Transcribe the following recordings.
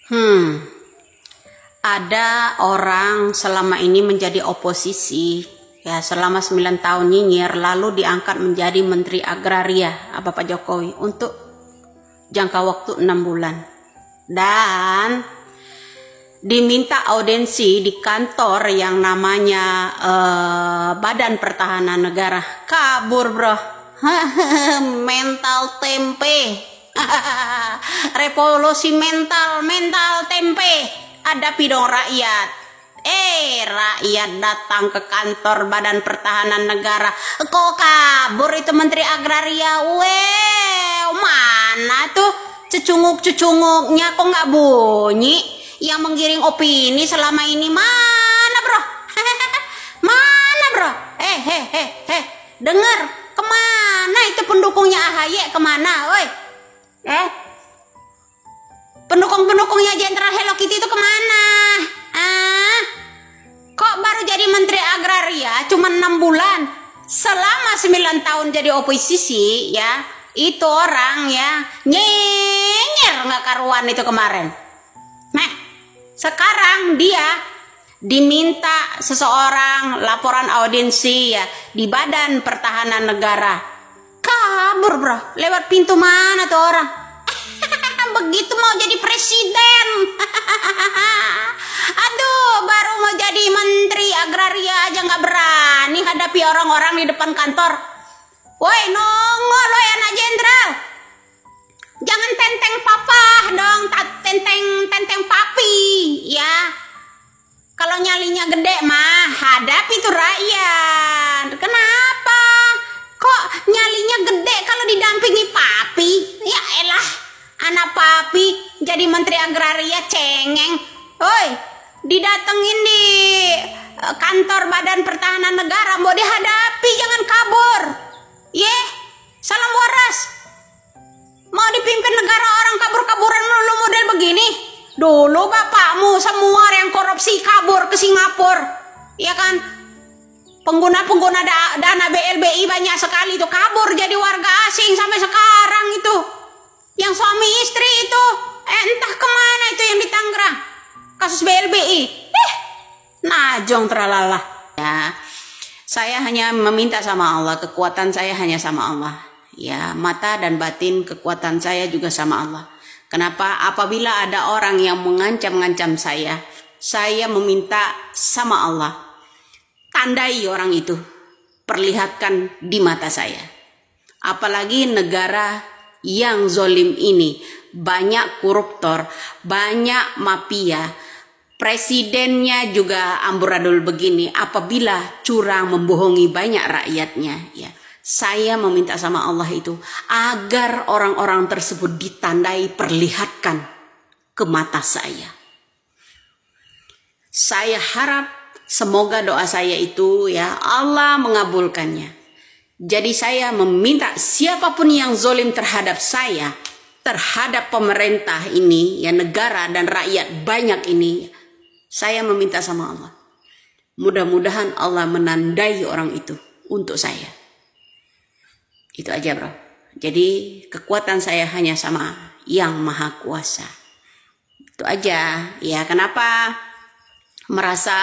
Hmm, ada orang selama ini menjadi oposisi, ya selama 9 tahun nyinyir, lalu diangkat menjadi Menteri Agraria Bapak Jokowi untuk jangka waktu 6 bulan. Dan diminta audiensi di kantor yang namanya Badan Pertahanan Negara. Kabur bro. Mental tempe. Revolusi mental tempe. Hadapi dong rakyat. Rakyat datang ke kantor Badan Pertahanan Negara. Kok kabur itu Menteri Agraria? Mana tuh cucunguk-cucunguknya kok nggak bunyi? Yang menggiring opini selama ini mana bro? Mana bro? Dengar, kemana itu pendukungnya AHY? Kemana? Woi, pendukung-pendukungnya Jenderal Hello Kitty itu kemana? Kok baru jadi Menteri Agraria cuma 6 bulan? Selama 9 tahun jadi oposisi ya, itu orang ya nyenyer nggak karuan itu kemarin. Nah, sekarang dia diminta seseorang laporan audiensi ya di Badan Pertahanan Negara. Kabur bro, lewat pintu mana tuh orang? Begitu mau jadi presiden. Aduh, baru mau jadi Menteri Agraria aja nggak berani hadapi orang-orang di depan kantor. Woi, nongol lo anak jenderal. Jangan tenteng papa dong, tenteng papi ya. Kalau nyalinya gede mah hadapi tuh rakyat. Kenapa? Kok nyalinya gede kalau didampingi papi? Ya elah, anak papi jadi Menteri Agraria cengeng. Oi, didatengin di kantor Badan Pertahanan Negara, mau dihadapi, jangan kabur. Salam waras. Mau dipimpin negara orang kabur-kaburan lu model begini? Dulu bapakmu semua yang korupsi kabur ke Singapura. Ya kan? Pengguna-pengguna dana BLBI banyak sekali itu kabur jadi warga asing sampai sekarang itu. Yang suami istri itu entah kemana itu yang di Tangerang. Kasus BLBI. Najong tralala. Ya. Saya hanya meminta sama Allah, kekuatan saya hanya sama Allah. Ya, mata dan batin kekuatan saya juga sama Allah. Kenapa? Apabila ada orang yang mengancam-ngancam saya meminta sama Allah. Tandai orang itu. Perlihatkan di mata saya. Apalagi negara yang zolim ini. Banyak koruptor, banyak mafia. Presidennya juga amburadul begini. Apabila curang membohongi banyak rakyatnya, ya. Saya meminta sama Allah itu agar orang-orang tersebut ditandai, perlihatkan ke mata saya. Saya harap semoga doa saya itu ya Allah mengabulkannya. Jadi saya meminta siapapun yang zolim terhadap saya, terhadap pemerintah ini, ya negara dan rakyat banyak ini, saya meminta sama Allah. Mudah-mudahan Allah menandai orang itu untuk saya. Itu aja bro. Jadi kekuatan saya hanya sama Yang Maha Kuasa. Itu aja. Ya kenapa merasa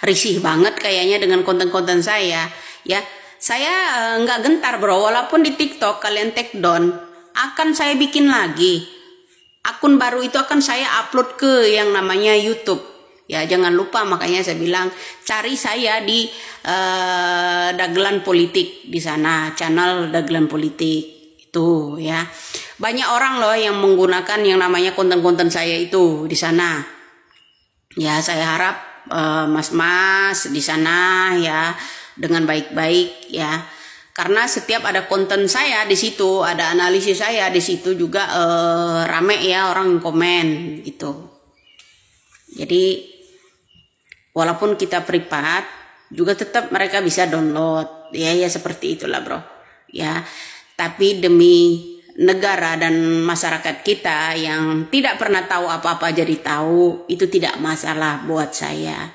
risih banget kayaknya dengan konten-konten saya. Ya saya nggak gentar bro. Walaupun di TikTok kalian take down, akan saya bikin lagi. Akun baru itu akan saya upload ke yang namanya YouTube. Ya jangan lupa, makanya saya bilang cari saya di Dagelan Politik, di sana channel Dagelan Politik itu ya. Banyak orang loh yang menggunakan yang namanya konten-konten saya itu di sana. Ya saya harap mas-mas di sana ya dengan baik-baik ya. Karena setiap ada konten saya di situ, ada analisis saya di situ juga rame ya orang komen gitu. Jadi walaupun kita privat juga tetap mereka bisa download ya seperti itulah bro ya. Tapi demi negara dan masyarakat kita yang tidak pernah tahu apa-apa jadi tahu, itu tidak masalah buat saya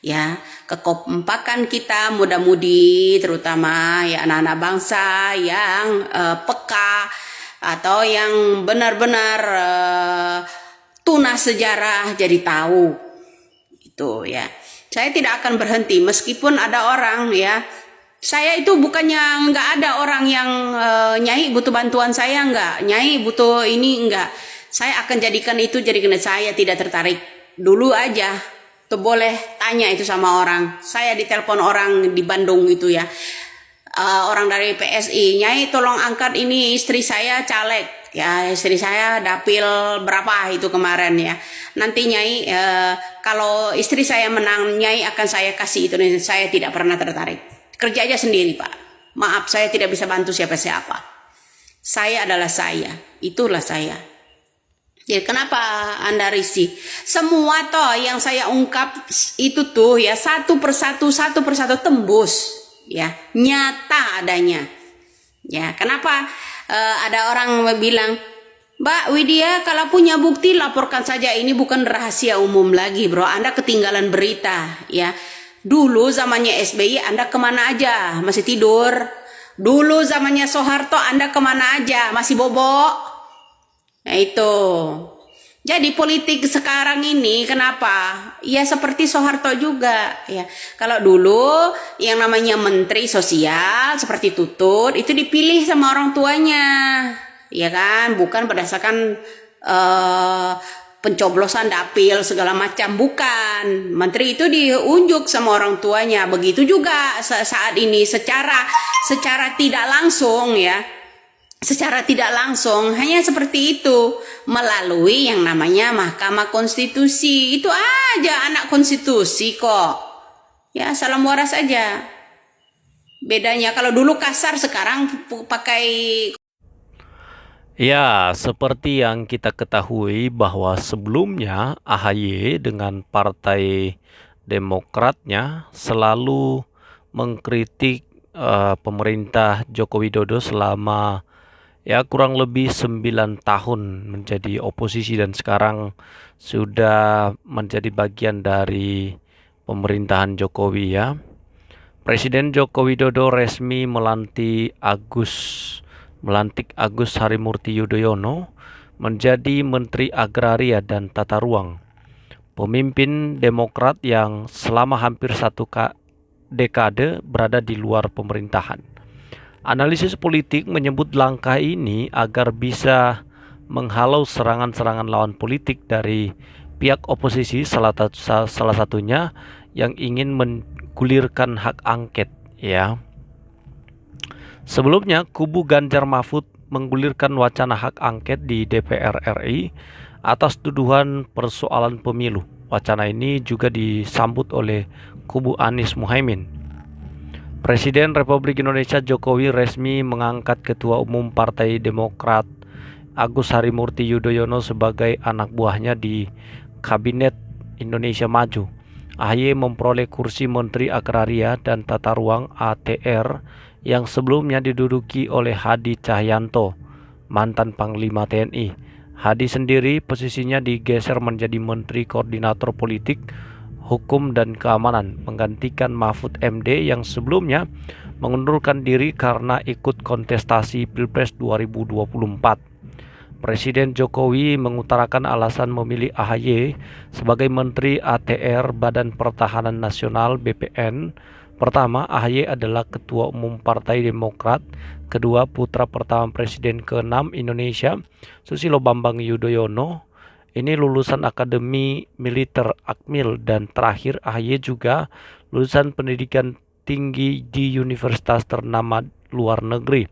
ya. Kekompakan kita muda-mudi terutama ya anak-anak bangsa yang peka atau yang benar-benar tunas sejarah jadi tahu. Itu ya. Saya tidak akan berhenti meskipun ada orang ya. Saya itu bukannya nggak ada orang yang Nyai butuh bantuan saya, nggak. Nyai butuh ini, nggak. Saya akan jadikan itu jadi kena, saya tidak tertarik. Dulu aja tuh boleh tanya itu sama orang. Saya ditelepon orang di Bandung itu ya. Orang dari PSI, Nyai tolong angkat ini istri saya caleg. Ya, istri saya dapil berapa itu kemarin ya. Nanti Nyai kalau istri saya menang, Nyai akan saya kasih itu. Saya tidak pernah tertarik. Kerja aja sendiri, Pak. Maaf, saya tidak bisa bantu siapa-siapa. Saya adalah saya. Itulah saya. Ya, kenapa Anda risih? Semua toh yang saya ungkap itu tuh ya satu persatu tembus, ya nyata adanya. Ya, kenapa ada orang bilang, Mbak Widya kalau punya bukti laporkan saja, ini bukan rahasia umum lagi, bro. Anda ketinggalan berita, ya. Dulu zamannya SBY Anda kemana aja? Masih tidur. Dulu zamannya Soeharto Anda kemana aja? Masih bobok. Nah itu. Jadi politik sekarang ini kenapa? Ya seperti Soeharto juga ya. Kalau dulu yang namanya menteri sosial seperti Tutut itu dipilih sama orang tuanya. Ya kan, bukan berdasarkan pencoblosan dapil segala macam, bukan. Menteri itu diunjuk sama orang tuanya. Begitu juga saat ini secara tidak langsung ya. Secara tidak langsung hanya seperti itu melalui yang namanya Mahkamah Konstitusi. Itu aja anak konstitusi kok. Ya, salam waras aja. Bedanya kalau dulu kasar, sekarang pakai. Ya, seperti yang kita ketahui bahwa sebelumnya AHY dengan Partai Demokratnya selalu mengkritik pemerintah Joko Widodo selama ya kurang lebih 9 tahun menjadi oposisi dan sekarang sudah menjadi bagian dari pemerintahan Jokowi ya. Presiden Joko Widodo resmi melantik Agus Harimurti Yudhoyono menjadi Menteri Agraria dan Tata Ruang. Pemimpin Demokrat yang selama hampir satu dekade berada di luar pemerintahan. Analisis politik menyebut langkah ini agar bisa menghalau serangan-serangan lawan politik dari pihak oposisi, salah satunya yang ingin menggulirkan hak angket ya. Sebelumnya kubu Ganjar Mahfud menggulirkan wacana hak angket di DPR RI atas tuduhan persoalan pemilu. Wacana ini juga disambut oleh kubu Anies Muhaimin. Presiden Republik Indonesia Jokowi resmi mengangkat Ketua Umum Partai Demokrat Agus Harimurti Yudhoyono sebagai anak buahnya di Kabinet Indonesia Maju. AHY memperoleh kursi Menteri Agraria dan Tata Ruang ATR yang sebelumnya diduduki oleh Hadi Cahyanto, mantan Panglima TNI. Hadi sendiri posisinya digeser menjadi Menteri Koordinator Politik, Hukum dan Keamanan, menggantikan Mahfud MD yang sebelumnya mengundurkan diri karena ikut kontestasi Pilpres 2024. Presiden Jokowi mengutarakan alasan memilih AHY sebagai Menteri ATR Badan Pertahanan Nasional BPN. Pertama, AHY adalah Ketua Umum Partai Demokrat. Kedua, putra pertama Presiden ke-6 Indonesia, Susilo Bambang Yudhoyono. Ini lulusan Akademi Militer Akmil, dan terakhir AHY juga lulusan pendidikan tinggi di universitas ternama luar negeri.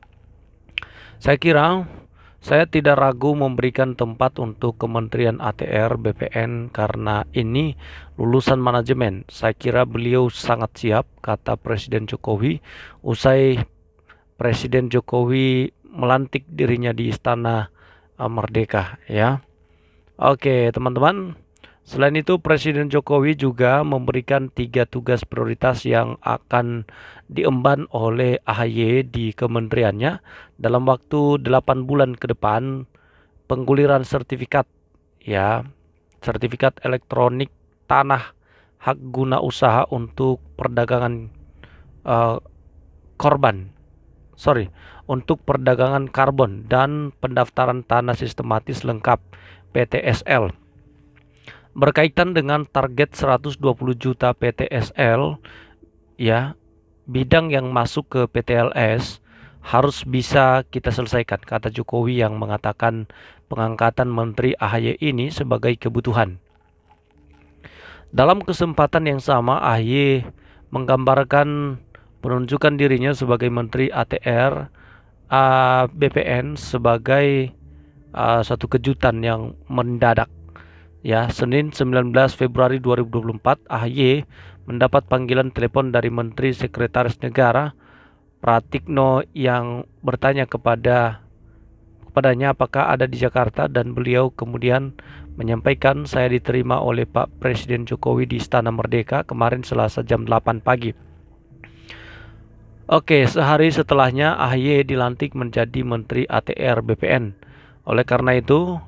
Saya tidak ragu memberikan tempat untuk Kementerian ATR BPN karena ini lulusan manajemen. Saya kira beliau sangat siap, kata Presiden Jokowi usai Presiden Jokowi melantik dirinya di Istana Merdeka ya. Oke teman-teman, selain itu Presiden Jokowi juga memberikan 3 tugas prioritas yang akan diemban oleh AHY di kementeriannya dalam waktu 8 bulan ke depan. Pengguliran sertifikat ya, sertifikat elektronik tanah hak guna usaha untuk perdagangan untuk perdagangan karbon dan pendaftaran tanah sistematis lengkap PTSL. berkaitan dengan target 120 juta PTSL, ya, bidang yang masuk ke PTLS harus bisa kita selesaikan, kata Jokowi yang mengatakan pengangkatan Menteri AHY ini sebagai kebutuhan. Dalam kesempatan yang sama, AHY menggambarkan penunjukan dirinya sebagai Menteri ATR BPN sebagai satu kejutan yang mendadak. Ya, Senin 19 Februari 2024, AHY mendapat panggilan telepon dari Menteri Sekretaris Negara Pratikno yang bertanya kepadanya apakah ada di Jakarta, dan beliau kemudian menyampaikan, saya diterima oleh Pak Presiden Jokowi di Istana Merdeka kemarin Selasa jam 8 pagi. Oke, sehari setelahnya AHY dilantik menjadi Menteri ATR BPN. Oleh karena itu,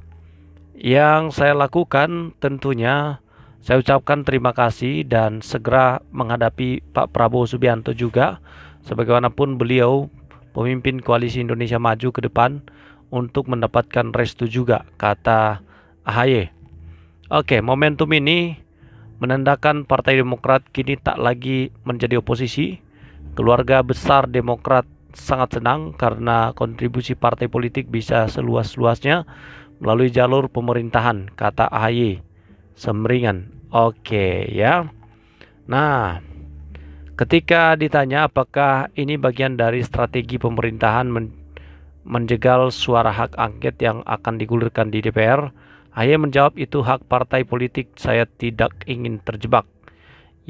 yang saya lakukan tentunya saya ucapkan terima kasih dan segera menghadapi Pak Prabowo Subianto juga, sebagaimanapun beliau pemimpin Koalisi Indonesia Maju ke depan, untuk mendapatkan restu juga, kata AHY. Oke, momentum ini menandakan Partai Demokrat kini tak lagi menjadi oposisi. Keluarga besar Demokrat sangat senang karena kontribusi partai politik bisa seluas-luasnya melalui jalur pemerintahan, kata AHY semeringan. Oke ya. Nah, ketika ditanya apakah ini bagian dari strategi pemerintahan menjegal suara hak angket yang akan digulirkan di DPR, AHY menjawab itu hak partai politik, saya tidak ingin terjebak.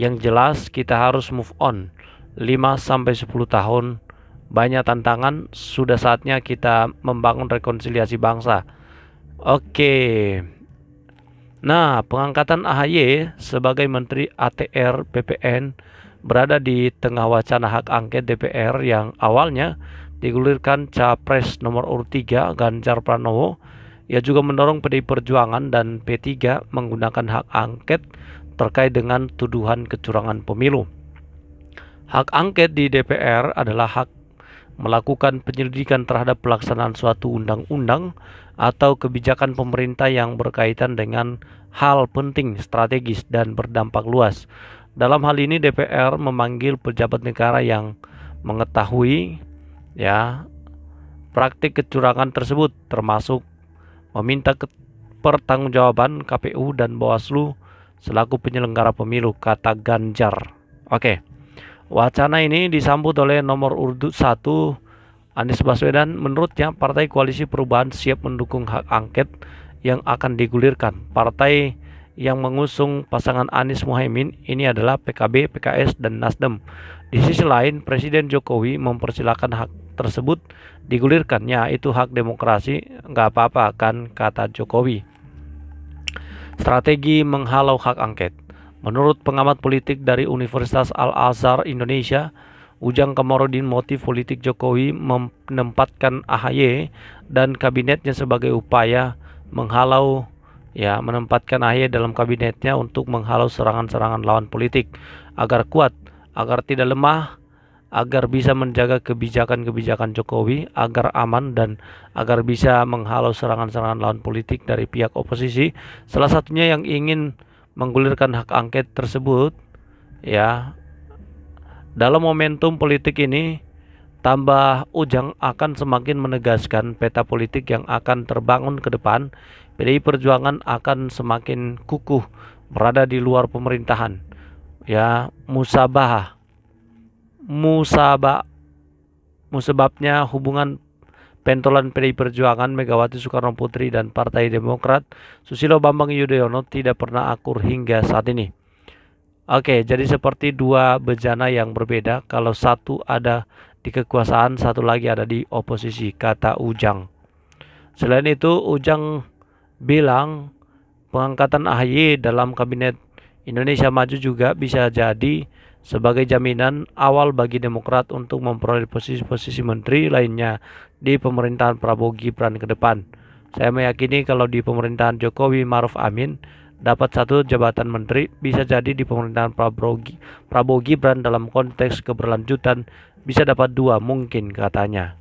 Yang jelas kita harus move on. 5-10 tahun banyak tantangan, sudah saatnya kita membangun rekonsiliasi bangsa. Oke. Nah, pengangkatan AHY sebagai Menteri ATR BPN berada di tengah wacana hak angket DPR yang awalnya digulirkan Capres nomor urut 3 Ganjar Pranowo. Ia juga mendorong PDI Perjuangan dan P3 menggunakan hak angket terkait dengan tuduhan kecurangan pemilu. Hak angket di DPR adalah hak melakukan penyelidikan terhadap pelaksanaan suatu undang-undang atau kebijakan pemerintah yang berkaitan dengan hal penting, strategis, dan berdampak luas. Dalam hal ini DPR memanggil pejabat negara yang mengetahui praktik kecurangan tersebut, termasuk meminta pertanggungjawaban KPU dan Bawaslu selaku penyelenggara pemilu, kata Ganjar. Oke. Wacana ini disambut oleh nomor urut 1 Anies Baswedan. Menurutnya, Partai Koalisi Perubahan siap mendukung hak angket yang akan digulirkan. Partai yang mengusung pasangan Anies Muhaimin ini adalah PKB, PKS, dan Nasdem. Di sisi lain, Presiden Jokowi mempersilahkan hak tersebut digulirkan. Ya, itu hak demokrasi, nggak apa-apa kan, kata Jokowi. Strategi menghalau hak angket. Menurut pengamat politik dari Universitas Al-Azhar Indonesia, Ujang Komarudin, motif politik Jokowi menempatkan AHY dan kabinetnya sebagai upaya menempatkan AHY dalam kabinetnya untuk menghalau serangan-serangan lawan politik agar kuat, agar tidak lemah, agar bisa menjaga kebijakan-kebijakan Jokowi agar aman, dan agar bisa menghalau serangan-serangan lawan politik dari pihak oposisi. Salah satunya yang ingin menggulirkan hak angket tersebut. Dalam momentum politik ini, tambah Ujang akan semakin menegaskan peta politik yang akan terbangun ke depan. PDI Perjuangan akan semakin kukuh berada di luar pemerintahan. Musababnya hubungan pentolan PDI Perjuangan Megawati Soekarno Putri dan Partai Demokrat Susilo Bambang Yudhoyono tidak pernah akur hingga saat ini. Oke, jadi seperti dua bejana yang berbeda, kalau satu ada di kekuasaan, satu lagi ada di oposisi, kata Ujang. Selain itu, Ujang bilang pengangkatan AHY dalam kabinet Indonesia Maju juga bisa jadi sebagai jaminan awal bagi Demokrat untuk memperoleh posisi-posisi menteri lainnya di pemerintahan Prabowo Gibran ke depan. Saya meyakini kalau di pemerintahan Jokowi Maruf Amin dapat satu jabatan menteri, bisa jadi di pemerintahan Prabowo Gibran dalam konteks keberlanjutan bisa dapat 2 mungkin, katanya.